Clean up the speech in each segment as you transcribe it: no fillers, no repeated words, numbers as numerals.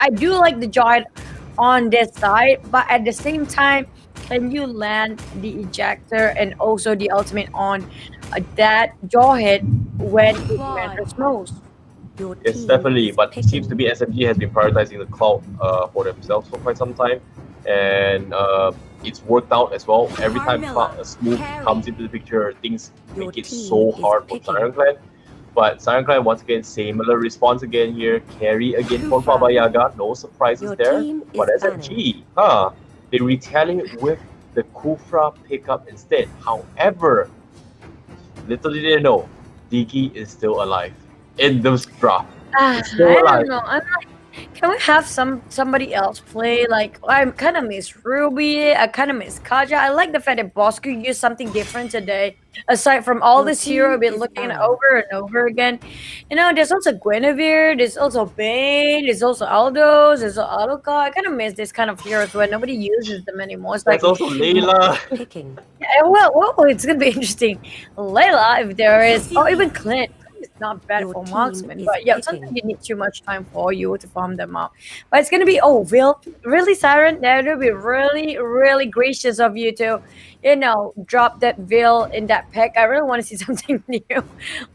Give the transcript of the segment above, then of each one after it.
I do like the Jawhead on this side, but at the same time, can you land the ejector and also the ultimate on that Jawhead when it matters most? Yes, definitely. But it seems to be SMG has been prioritizing the cloud for themselves for quite some time, and it's worked out as well. Every time Smooth comes into the picture, things make it so hard for Siren Clan. But Siren Clan once again, similar response again here. Carry again for Baba Yaga. No surprises there. But SMG, they retaliate with the Kufra pickup instead. However, little did they know, Diki is still alive in those draft. I don't know. I'm like, can we have somebody else play? Like, I kind of miss Ruby. I kind of miss Kaja. I like the fact that Bosco used something different today. Aside from all this hero, I've been looking at over and over again. You know, there's also Guinevere. There's also Bane. There's also Aldos. There's also Alucard. I kind of miss this kind of heroes where nobody uses them anymore. It's There's also Layla. Yeah, well, it's gonna be interesting. Layla, if there is, or even Clint. It's not bad for marksman, but yeah, sometimes you need too much time for you to farm them out. But it's gonna be Will really Siren. That would be really gracious of you to, you know, drop that Veil in that pack. I really want to see something new.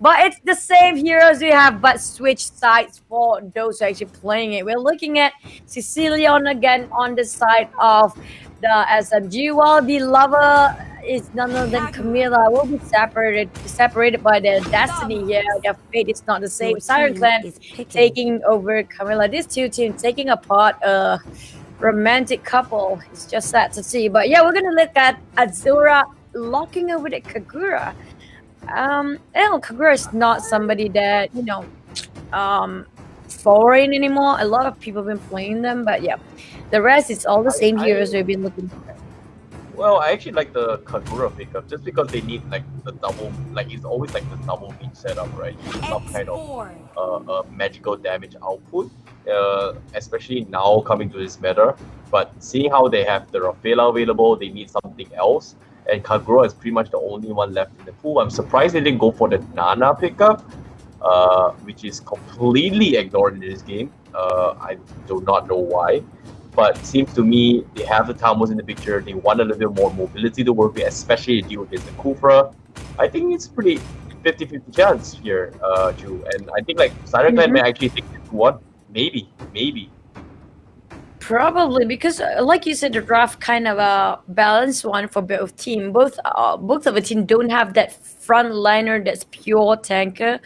But it's the same heroes we have, but switch sides for those who are actually playing it. We're looking at Sicilian again on the side of the SMG, while the lover is none other than Camilla. Will be separated by their destiny. Yeah, their fate is not the same. Siren Clan is taking over Camilla. These two teams taking apart a romantic couple. It's just sad to see. But yeah, we're gonna look at Azura locking over the Kagura. Kagura is not somebody that, you know, foreign anymore. A lot of people have been playing them, but yeah, the rest is all the same heroes we've been looking for. Well, I actually like the Kagura pickup just because they need like the double, like it's always like the double beat setup, right? You need some kind of magical damage output, especially now coming to this meta. But seeing how they have the Rafaela available, they need something else. And Kagura is pretty much the only one left in the pool. I'm surprised they didn't go for the Nana pickup, which is completely ignored in this game. I do not know why. But it seems to me they have the Tamos in the picture. They want a little bit more mobility to work with, especially to deal with the Kufra. I think it's pretty 50-50 chance here, Ju. And I think like Siren Clan may actually take this one. Maybe. Probably because, like you said, the draft kind of a balanced one for both team. Both of the team don't have that front liner that's pure tanker.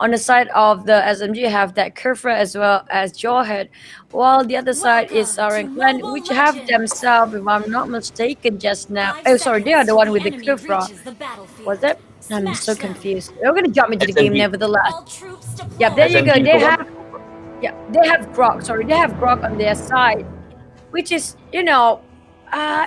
On the side of the SMG, have that Kufra as well as Jawhead, while the other side is Siren Clan, which have themselves, if I'm not mistaken, just now. Oh, sorry, they are the one with the Kufra. Was it? I'm so confused. They're gonna jump into the game, nevertheless. Yeah, there you go. They have. Yeah, they have Grog. Sorry, they have Grog on their side, which is, you know,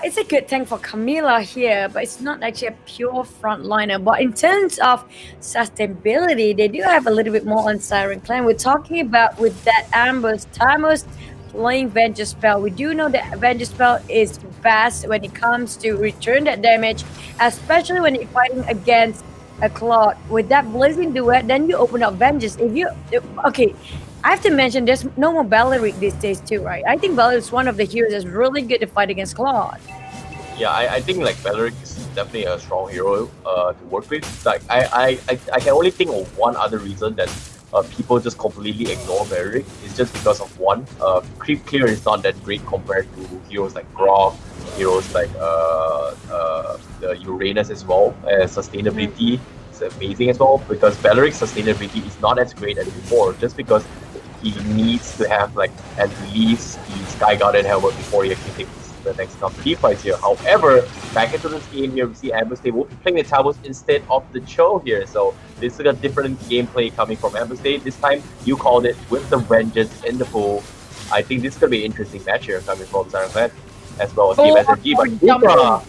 it's a good thing for Camilla here, but it's not actually a pure frontliner. But in terms of sustainability, they do have a little bit more on Siren Clan. We're talking about with that Ambush, Timos playing Venture Spell. We do know that Venture Spell is fast when it comes to return that damage, especially when you're fighting against a Claude. With that Blazing Duet, then you open up Vengeance. Okay, I have to mention there's no more Belleric these days too, right? I think Belleric is one of the heroes that's really good to fight against Claude. Yeah, I think like Belleric is definitely a strong hero to work with. Like I can only think of one other reason that people just completely ignore Belleric. It's just because of one, creep clear is not that great compared to heroes like Grog, heroes like the Uranus as well. Sustainability is amazing as well because Belleric's sustainability is not as great as before, just because he needs to have like at least the Sky Guardian helmet before he actually takes the next couple of fights here. However, back into this game here, we see Ambush State will be playing the Tabos instead of the Cho here. So this is a different gameplay coming from Ambush State. This time you called it with the Vengeance in the pool. I think this is gonna be an interesting match here coming from Siren Clan as well as Team SMG. But Kufra,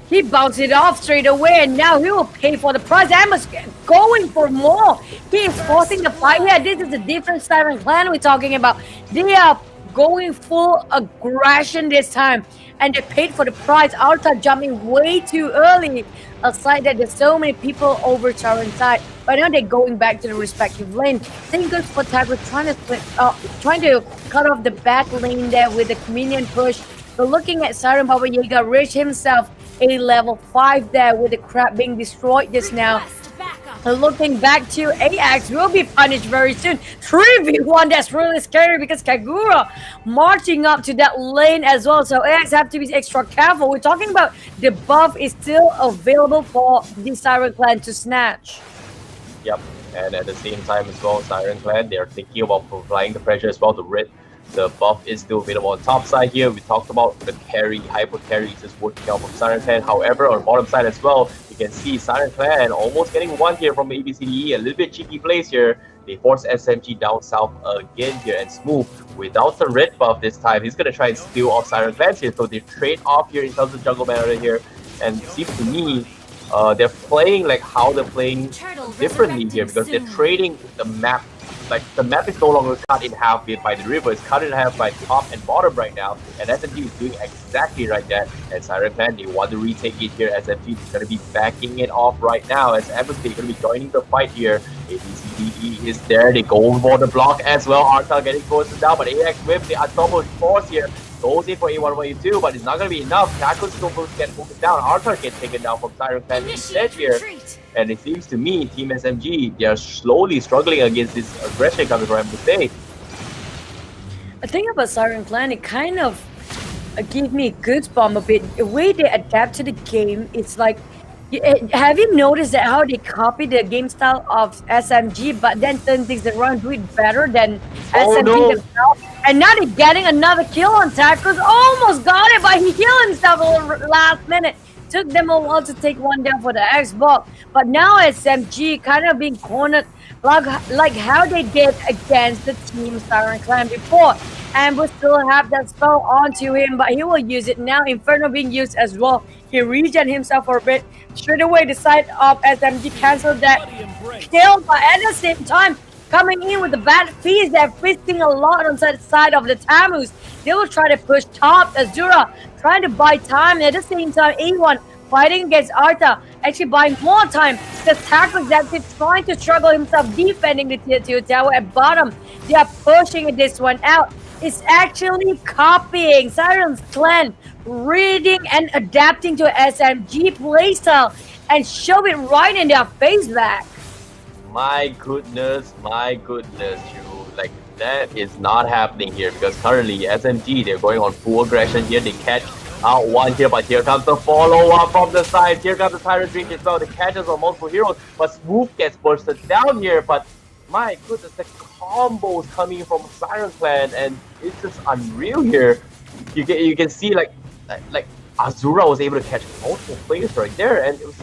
he bounced it off straight away, and now he will pay for the price. Amos going for more. He is forcing the fight here. This is a different Siren Clan we're talking about. They are going full aggression this time, and they paid for the price. Arta jumping way too early. Aside that, there's so many people over Siren side. But now they're going back to the respective lane. Same goes for Tiger trying to cut off the back lane there with the minion push. So looking at Siren, Baba Yaga reached himself a level 5 there with the crab being destroyed just now. Looking back to AX will be punished very soon. 3v1, that's really scary because Kagura marching up to that lane as well. So AX have to be extra careful. We're talking about the buff is still available for the Siren clan to snatch. Yep, and at the same time as well, Siren clan, they're thinking about applying the pressure as well to Red. The buff is still available on top side here. We talked about the carry, hyper carry is just working out from Siren Clan. However, on bottom side as well, you can see Siren Clan almost getting one here from ABCDE. A little bit cheeky plays here. They force SMG down south again here, and Smooth, without the red buff this time, he's going to try and steal off Siren Clan here. So they trade off here in terms of jungle mana here. And it seems to me, they're playing like how they're playing differently here, because they're trading the map. Like, the map is no longer cut in half by the river, it's cut in half by top and bottom right now, and SMG is doing exactly right that. And Siren Clan, they want to retake it here. SMG is going to be backing it off right now, as Amnesty is going to be joining the fight here. ABCDE is there, they go for the block as well. Arta getting forces down, but AX with the unstoppable force here goes in for A1 A2, but it's not going to be enough. Tackles still get moved down. Arta gets taken down from Siren Clan instead here. And it seems to me, Team SMG, they are slowly struggling against this aggression coming from MLB. I think about Siren Clan, it kind of gave me a goosebump a bit. The way they adapt to the game, it's like, have you noticed that how they copy the game style of SMG, but then turn things around, do it better than SMG themselves? And now they're getting another kill on Tackles. Almost got it, but he killed himself at the last minute. Took them a while to take one down for the Xbox, but now SMG kind of being cornered like how they did against the Team Siren Clan before. And we still have that spell onto him, but he will use it now. Inferno being used as well. He regen himself for a bit. Straight away, the side of SMG canceled that kill, but at the same time, coming in with the bad feast, they're feasting a lot on the side of the Tamus. They will try to push top. Azura trying to buy time, and at the same time, A1 fighting against Arta, actually buying more time. The Tackle is actually trying to struggle himself defending the tier 2 tower at bottom. They are pushing this one out. It's actually copying Siren's Clan, reading and adapting to SMG playstyle, and show it right in their face back. My goodness, you, like, that is not happening here, because currently SMG, they're going on full aggression here. They catch out one here, but here comes the follow-up from the side. Here comes the Tyrant Drink as well. The catches on multiple heroes, but Smooth gets bursted down here. But my goodness, the combos coming from Siren Clan, and it's just unreal here. You can see like Azura was able to catch multiple players right there, and it was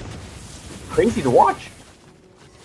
crazy to watch.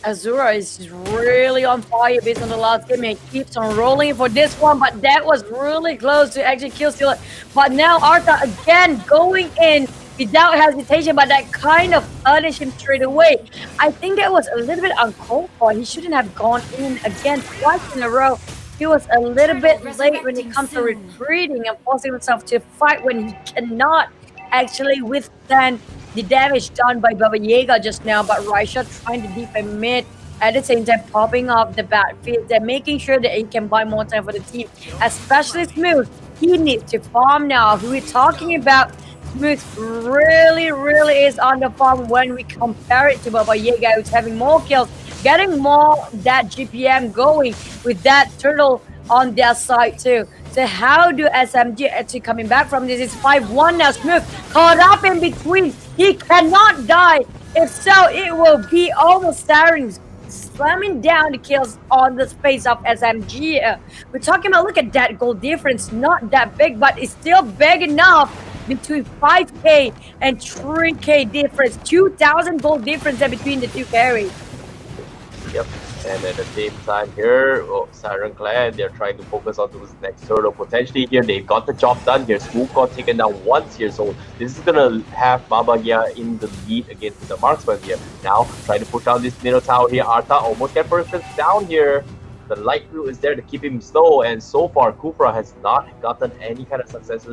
Azura is really on fire based on the last game, and keeps on rolling for this one, but that was really close to actually kill steal it. But now Arta again going in without hesitation, but that kind of punished him straight away. I think that was a little bit uncalled for. He shouldn't have gone in again twice in a row. He was a little bit late when it comes to retreating and forcing himself to fight when he cannot actually withstand the damage done by Baba Yaga just now. But Raisha trying to defend mid, at the same time popping off the battlefield and making sure that he can buy more time for the team, especially Smooth. He needs to farm now. Who we're talking about, Smooth really is on the farm when we compare it to Baba Yaga, who's having more kills, getting more that GPM going with that turtle on their side too. So how do SMG actually coming back from this? It's 5-1 now. Smooth caught up in between. He cannot die. If so, it will be almost Siren slamming down the kills on the space of SMG. We're talking about, look at that goal difference. Not that big, but it's still big enough between 5k and 3k difference. 2,000 gold difference between the two carries. Yep. And at the same time here, Siren Clan, they're trying to focus on those next turtle. Potentially here, they got the job done here. Smooth got taken down once here, so this is gonna have Baba Yaga in the lead against the marksman here. Now, trying to push down this middle tower here. Arta almost get person down here. The light blue is there to keep him slow, and so far Kufra has not gotten any kind of success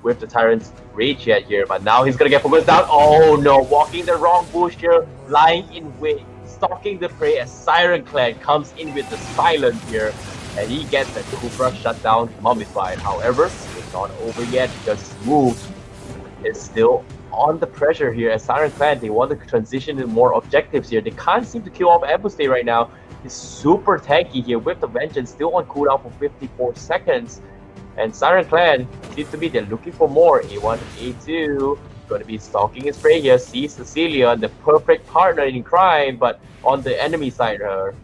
with the Tyrant's Rage yet here, but now he's gonna get focused down. Oh no, walking the wrong bush here, lying in wait, stalking the prey as Siren Clan comes in with the silence here, and he gets the Kufra shut down, mummified. However, it's not over yet because Smooth is still on the pressure here as Siren Clan. They want to transition to more objectives here. They can't seem to kill off Ambuste right now. He's super tanky here with the Vengeance still on cooldown for 54 seconds. And Siren Clan seems to be they're looking for more. A1, A2 going to be stalking his prey here. Sees Cecilia, the perfect partner in crime, but on the enemy side, her.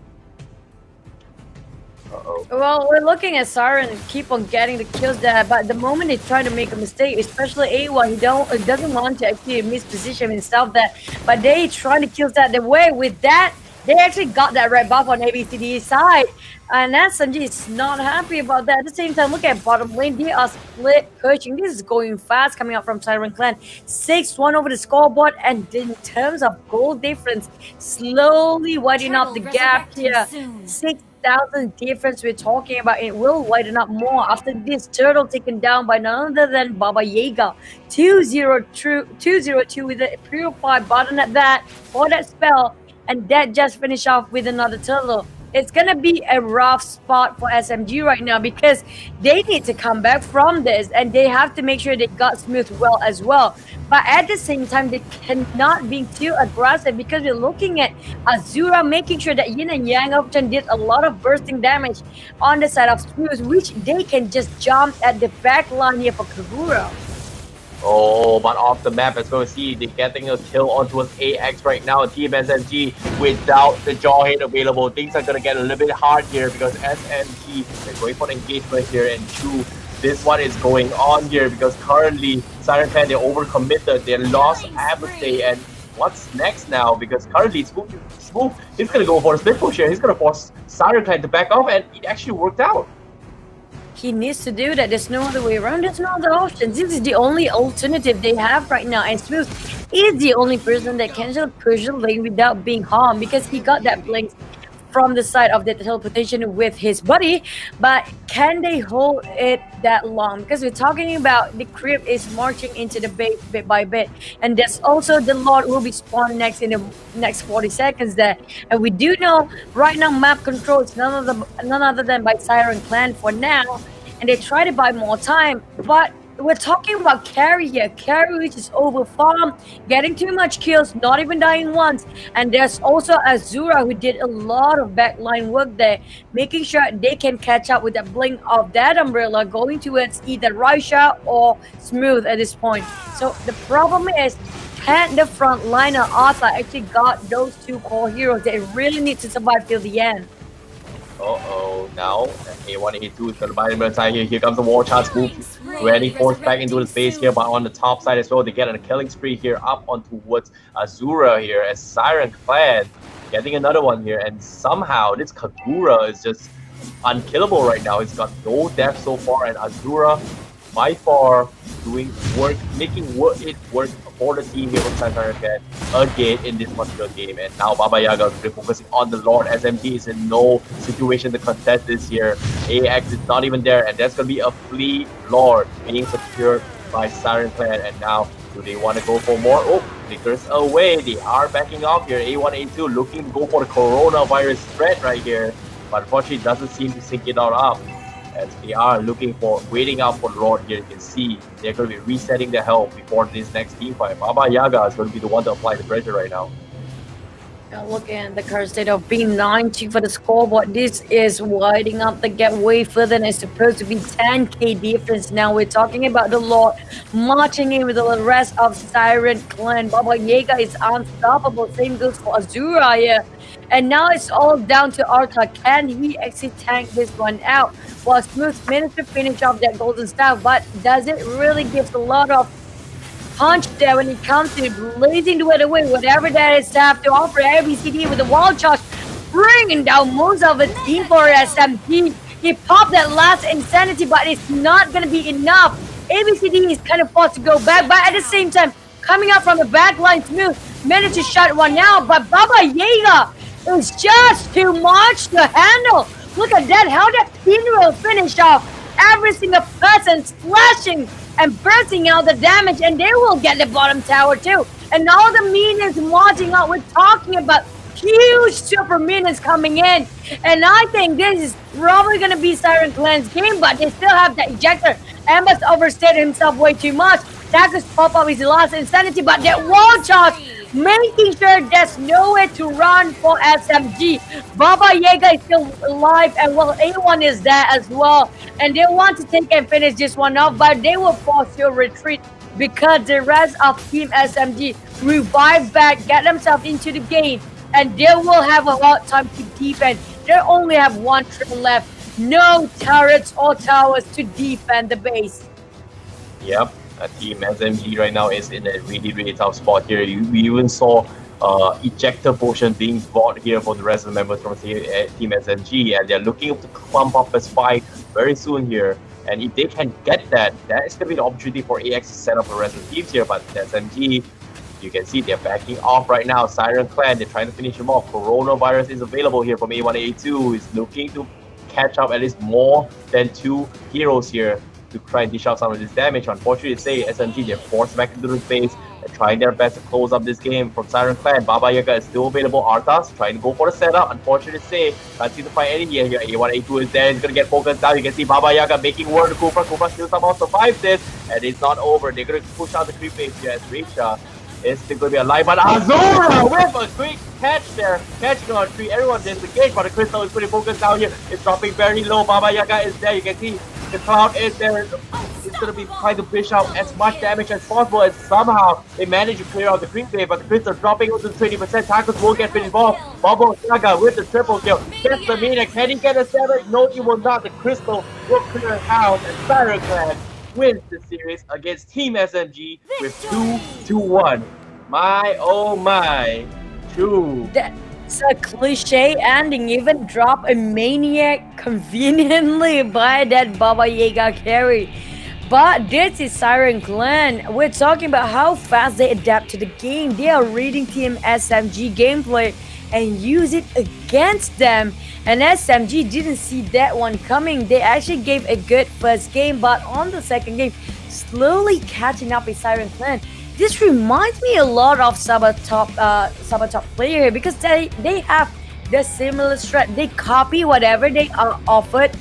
Well, we're looking at Siren keep on getting the kills there, but the moment they try to make a mistake, especially A1, he doesn't want to actually misposition himself there, but they trying to kill that the way with that. They actually got that red buff on ABCD side, and SMG is not happy about that. At the same time, look at bottom lane. They are split pushing. This is going fast coming out from Siren Clan. 6-1 over the scoreboard, and in terms of goal difference, slowly widening up the gap here. 6,000 difference we're talking about. It will widen up more after this turtle taken down by none other than Baba Yaga. 202 with a purified button at that for that spell. And that just finished off with another turtle. It's gonna be a rough spot for SMG right now because they need to come back from this and they have to make sure they got Smooth well as well. But at the same time, they cannot be too aggressive because we're looking at Azura making sure that Yin and Yang option did a lot of bursting damage on the side of Smooth, which they can just jump at the back line here for Kagura. Oh, but off the map, as we see, they're getting a kill onto AX right now. Team SMG without the Jawhead available. Things are going to get a little bit hard here because SMG is going for an engagement here. And two, this one is going on here because currently Siren Clan, they're overcommitted. They lost Ambuste. And what's next now? Because currently Smooth he's going to go for a split push here. He's going to force Siren Clan to back off, and it actually worked out. He needs to do that. There's no other way around. There's no other option. This is the only alternative they have right now. And Smooth is the only person that can just push the lane without being harmed because he got that blink from the side of the teleportation with his buddy. But can they hold it that long? Because we're talking about the creep is marching into the base bit by bit. And there's also the Lord will be spawned next in the next 40 seconds there. And we do know right now map control is none other than by Siren Clan for now. And they try to buy more time. But we're talking about carry here. Carry which is over farm, getting too much kills, not even dying once. And there's also Azura who did a lot of backline work there, making sure they can catch up with the blink of that umbrella going towards either Raisha or Smooth at this point. So the problem is, can the frontliner Arthur actually got those two core heroes that really need to survive till the end? Now A1, A2 is going to buy him a time here. Here comes the war chance move. Ready, forced back into the space here, but on the top side as well, they get a killing spree here up on towards Azura here as Siren Clan getting another one here. And somehow this Kagura is just unkillable right now. It's got no death so far, and Azura by far doing work, making it work for the team here with Siren Clan again in this particular game. And now Baba Yaga is focusing on the Lord. SMG is in no situation to contest this here. AX is not even there, and there's going to be a Flea Lord being secured by Siren Clan. And now, do they want to go for more? Oh, flickers away. They are backing off here. A1, A2 looking to go for the coronavirus threat right here, but unfortunately it doesn't seem to sync it all up. As they are waiting out for Lord here. You can see they're going to be resetting their health before this next team fight. Baba Yaga is going to be the one to apply the pressure right now. Look at the current state of being 90 for the scoreboard. This is widening up the gap way further than it's supposed to be. 10k difference now. We're talking about the Lord marching in with the rest of Siren Clan. Baba Yaga is unstoppable. Same goes for Azura here. And now it's all down to Arthur. Can he actually tank this one out? Well, Smooth managed to finish off that golden staff, but does it really give a lot of punch there when it comes to blazing the weather away, whatever that is to have to offer ABCD with the wall charge, bringing down most of the team for SMG. He popped that last insanity, but it's not going to be enough. ABCD is kind of forced to go back, but at the same time, coming up from the back line, Smooth managed to shut one out, but Baba Yaga is just too much to handle Look at that, how that team will finish off every single person slashing and bursting out the damage, and they will get the bottom tower too. And all the minions marching out. We're talking about huge super minions coming in. And I think this is probably going to be Siren Clan's game, but they still have the ejector. Ember's overstayed himself way too much. Daggers pop up his last insanity, but that wall charge, making sure there's nowhere to run for SMG. Baba Yaga is still alive, and well, A1 is there as well. And they want to take and finish this one off, but they will force your retreat because the rest of Team SMG revive back, get themselves into the game, and they will have a hard time to defend. They only have one turn left. No turrets or towers to defend the base. Yep. Team SMG right now is in a really tough spot here. We even saw ejector potion being bought here for the rest of the members from Team SMG, and they're looking to clump up a spike very soon here. And if they can get that, that is going to be the opportunity for AX to set up the rest of the teams here. But SMG, you can see they're backing off right now. Siren Clan, they're trying to finish him off. Coronavirus is available here from A1 A2. He's looking to catch up at least more than 2 heroes here to try and dish out some of this damage. Unfortunately to say, SMG, they're forced back into the space. They're trying their best to close up this game from Siren Clan. Baba Yaga is still available. Arthas trying to go for the setup. Unfortunately to say, can't seem to find any here. A1, A2 is there. He's going to get focused down. You can see Baba Yaga making war to Kufra. Kufra still somehow survives this. And it's not over. They're going to push out the creep base here as Risha is still going to be alive. But Azura with a quick catch there. Catching on 3. Everyone disengaged, but the crystal is pretty focused down here. It's dropping very low. Baba Yaga is there. You can see the cloud is there. It's going to be trying to push out as much damage as possible, and somehow they manage to clear out the creep wave, but the crystals dropping into 20%. Tacos won't get finished off. Bubble Saga with the triple kill. Gets the Maniac. Can he get a 7? No, he will not. The crystal will clear out, and Siren Clan wins the series against Team SMG with 2-1. My oh my. True. That's a cliche ending. Even drop a maniac conveniently by that Baba Yaga carry. But this is Siren Clan. We're talking about how fast they adapt to the game. They are reading Team SMG gameplay and use it against them. And SMG didn't see that one coming. They actually gave a good first game, but on the second game, slowly catching up with Siren Clan. This reminds me a lot of Sabatop player here because they have the similar strat. They copy whatever they are offered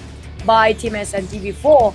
by Team SMG before,